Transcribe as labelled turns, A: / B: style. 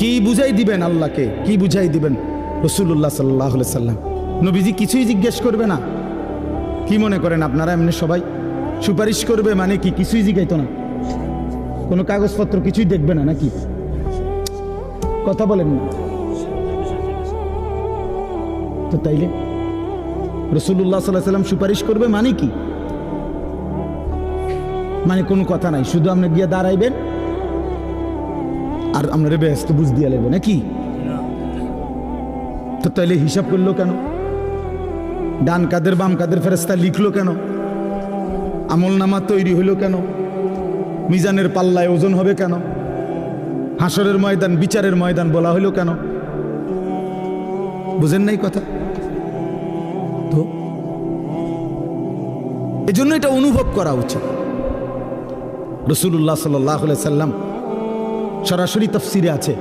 A: কি বুঝাই দিবেন আল্লাহকে, কি বুঝাই দিবেন রাসূলুল্লাহ সাল্লাল্লাহু আলাইহি সাল্লাম? নবীজি কিছুই জিজ্ঞেস করবে না? কি মনে করেন আপনারা এমনি সবাই সুপারিশ করবে মানে কি কিছুই জিজ্ঞাইতো না? কোনো কাগজপত্র কিছুই দেখবে না নাকি? কথা বলেন না তো। তাইলে রাসূলুল্লাহ সাল্লাল্লাহু আলাইহি সাল্লাম সুপারিশ করবে মানে কি? মানে কোনো কথা নাই, শুধু আপনি গিয়ে দাঁড়াইবেন আর আপনারা ব্যস্ত বুঝ দিয়ে লাগবে নাকি? তো তাইলে হিসাব করলো কেন? ডান কাদের বাম কাদের ফেরেশতা লিখলো কেন? আমল নামা তৈরি হইল কেন? মিজানের পাল্লায় ওজন হবে কেন? হাসরের ময়দান বিচারের ময়দান বলা হইল কেন? বুঝেন নাই কথা? তো এজন্য এটা অনুভব করা উচিত। রাসূলুল্লাহ সাল্লাল্লাহু আলাইহি সাল্লাম সরাসরি তাফসিরে আছে।